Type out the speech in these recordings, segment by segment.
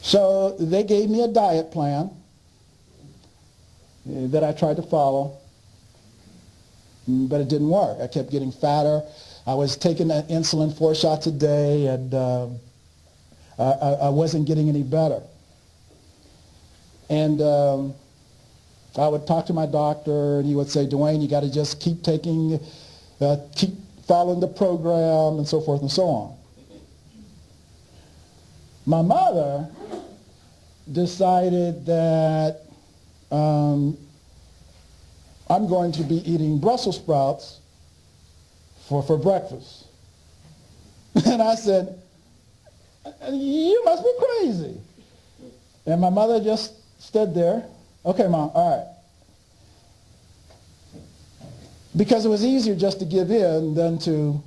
So they gave me a diet plan that I tried to follow, but it didn't work. I kept getting fatter. I was taking insulin 4 shots a day, and I wasn't getting any better. And I would talk to my doctor, and he would say, Dwayne, you got to just keep following the program, and so forth and so on. My mother decided that I'm going to be eating Brussels sprouts for breakfast. And I said, you must be crazy. And my mother just stood there. Okay, Mom, all right. Because it was easier just to give in than to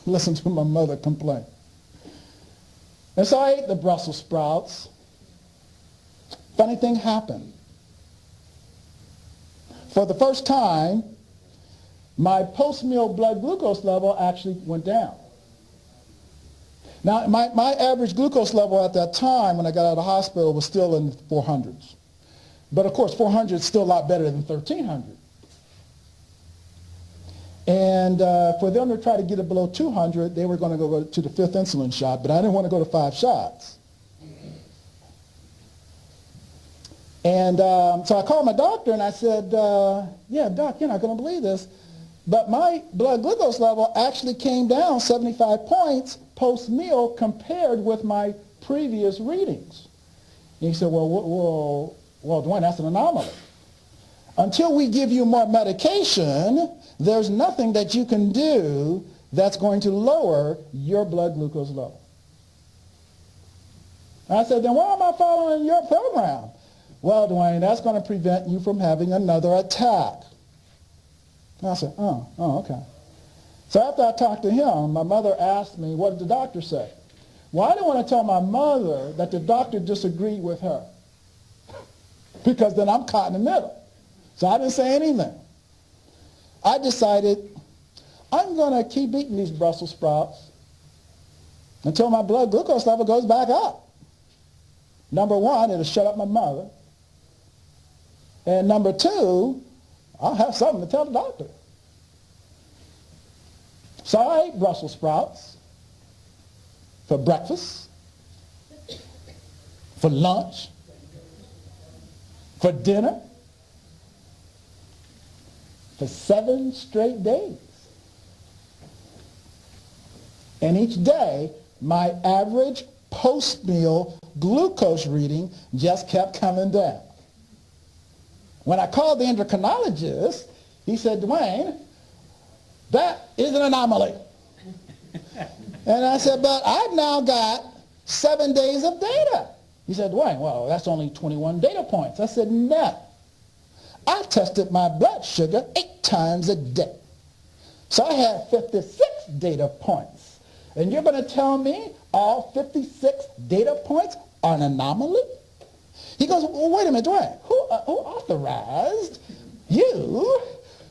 listen to my mother complain. And so I ate the Brussels sprouts. Funny thing happened. For the first time, my post-meal blood glucose level actually went down. Now, my average glucose level at that time when I got out of the hospital was still in the 400s. But of course, 400 is still a lot better than 1300. And for them to try to get it below 200, they were going to go to the 5th insulin shot, but I didn't want to go to 5 shots. And so I called my doctor and I said, yeah, Doc, you're not going to believe this, but my blood glucose level actually came down 75 points post-meal compared with my previous readings. And he said, well, Dwayne, that's an anomaly. Until we give you more medication, there's nothing that you can do that's going to lower your blood glucose level. And I said, then why am I following your program? Well, Dwayne, that's going to prevent you from having another attack. And I said, oh, okay. So after I talked to him, my mother asked me, what did the doctor say? Well, I didn't want to tell my mother that the doctor disagreed with her, because then I'm caught in the middle. So I didn't say anything. I decided I'm going to keep eating these Brussels sprouts until my blood glucose level goes back up. Number one, it'll shut up my mother. And number two, I'll have something to tell the doctor. So I ate Brussels sprouts for breakfast, for lunch, for dinner, for 7 straight days. And each day, my average post-meal glucose reading just kept coming down. When I called the endocrinologist, he said, Dwayne, that is an anomaly. And I said, but I've now got 7 days of data. He said, Dwayne, well, that's only 21 data points. I said, no. I tested my blood sugar 8 times a day. So I had 56 data points. And you're going to tell me all 56 data points are an anomaly? He goes, well, wait a minute, Dwayne, who authorized you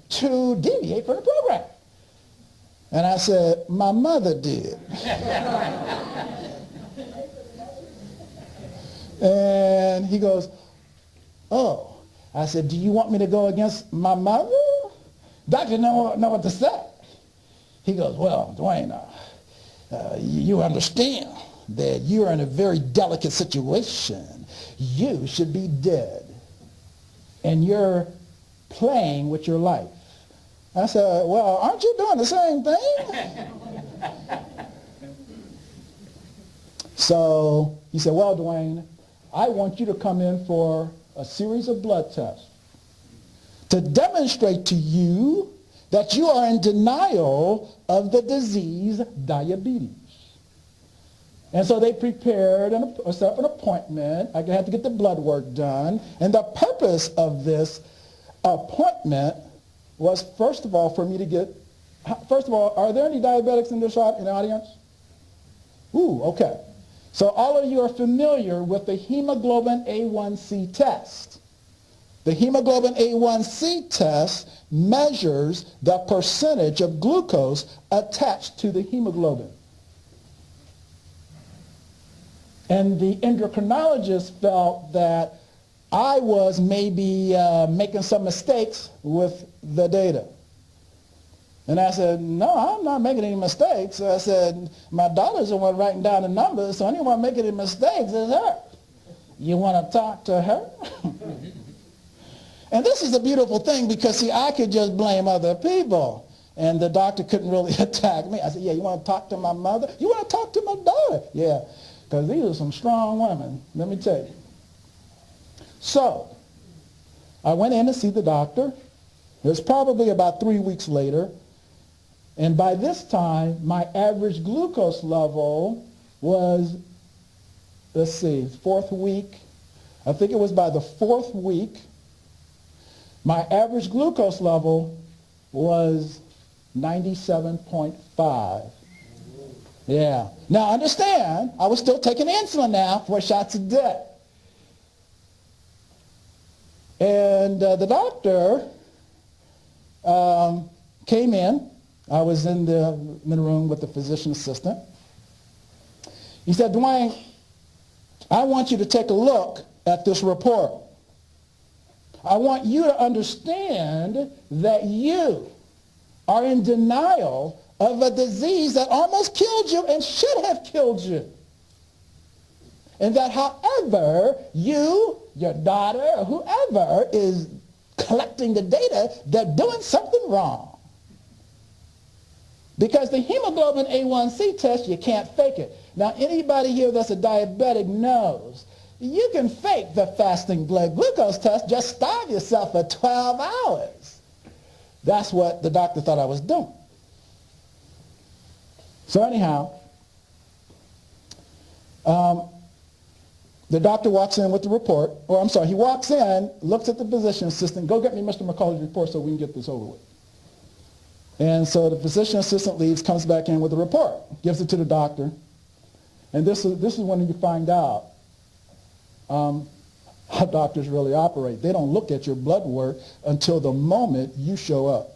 to deviate from the program? And I said, my mother did. And he goes, oh. I said, do you want me to go against my mother? Doctor didn't know what to say. He goes, well, Dwayne, you understand that you're in a very delicate situation. You should be dead. And you're playing with your life. I said, well, aren't you doing the same thing? So he said, well, Dwayne, I want you to come in for a series of blood tests to demonstrate to you that you are in denial of the disease diabetes. And so they prepared set up an appointment. I had to get the blood work done. And the purpose of this appointment was, first of all, for me to get, first of all, are there any diabetics in the audience? Ooh, okay. So all of you are familiar with the hemoglobin A1C test. The hemoglobin A1C test measures the percentage of glucose attached to the hemoglobin. And the endocrinologist felt that I was maybe making some mistakes with the data. And I said, no, I'm not making any mistakes. I said, my daughter's the one writing down the numbers, so anyone making any mistakes is her. You want to talk to her? And this is a beautiful thing because, see, I could just blame other people. And the doctor couldn't really attack me. I said, yeah, you want to talk to my mother? You want to talk to my daughter? Yeah, because these are some strong women, let me tell you. So I went in to see the doctor. It was probably about 3 weeks later. And by this time, my average glucose level was, let's see, fourth week. I think it was by the fourth week, my average glucose level was 97.5. Yeah. Now understand, I was still taking insulin now, 4 shots a day. And the doctor came in. I was in the room with the physician assistant. He said, Dwayne, I want you to take a look at this report. I want you to understand that you are in denial of a disease that almost killed you and should have killed you. And that however you, your daughter, or whoever is collecting the data, they're doing something wrong. Because the hemoglobin A1C test, you can't fake it. Now, anybody here that's a diabetic knows you can fake the fasting blood glucose test, just starve yourself for 12 hours. That's what the doctor thought I was doing. So anyhow, the doctor walks in with the report, or I'm sorry, he walks in, looks at the physician assistant, go get me Mr. McCullough's report so we can get this over with. And so the physician assistant leaves, comes back in with the report, gives it to the doctor. And this is when you find out how doctors really operate. They don't look at your blood work until the moment you show up.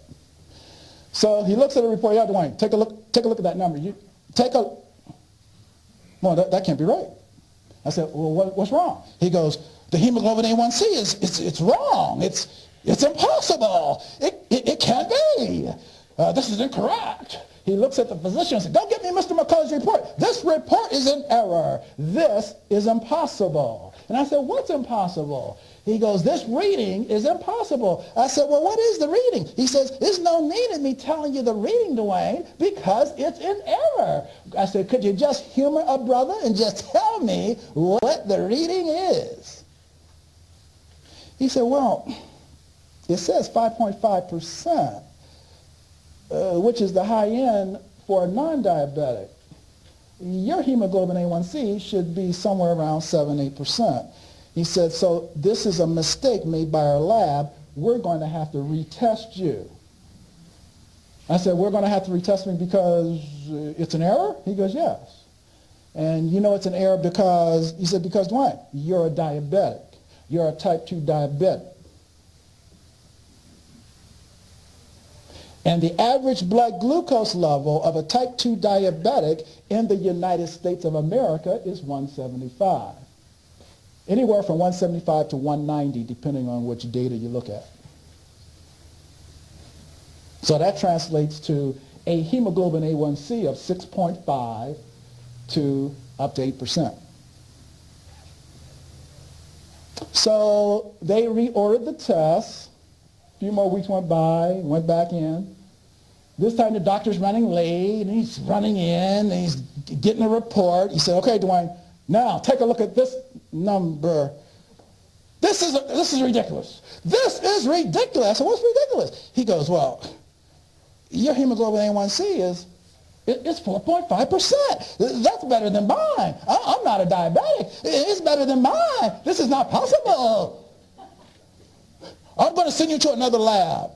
So he looks at the report. Yeah, Dwayne, take a look at that number. Well, that can't be right. I said, well, what's wrong? He goes, the hemoglobin A1C it's wrong. It's impossible. It can't be. This is incorrect. He looks at the physician and says, go get me Mr. McCullough's report. This report is in error. This is impossible. And I said, what's impossible? He goes, this reading is impossible. I said, well, what is the reading? He says, there's no need in me telling you the reading, Dwayne, because it's in error. I said, could you just humor a brother and just tell me what the reading is? He said, well, it says 5.5%. Which is the high end for a non-diabetic. Your hemoglobin A1C should be somewhere around 7-8%. He said, so this is a mistake made by our lab. We're going to have to retest you. I said, we're going to have to retest me because it's an error? He goes, yes. And you know it's an error because, he said, because why? You're a diabetic. You're a type 2 diabetic. And the average blood glucose level of a type 2 diabetic in the United States of America is 175. Anywhere from 175 to 190, depending on which data you look at. So that translates to a hemoglobin A1C of 6.5 to up to 8%. So they reordered the test. A few more weeks went by, went back in. This time the doctor's running late, and he's running in, and he's getting a report. He said, okay, Dwayne, now take a look at this number. This is ridiculous. This is ridiculous. I said, what's ridiculous? He goes, well, your hemoglobin A1C it's 4.5%. That's better than mine. I'm not a diabetic. It's better than mine. This is not possible. I'm going to send you to another lab.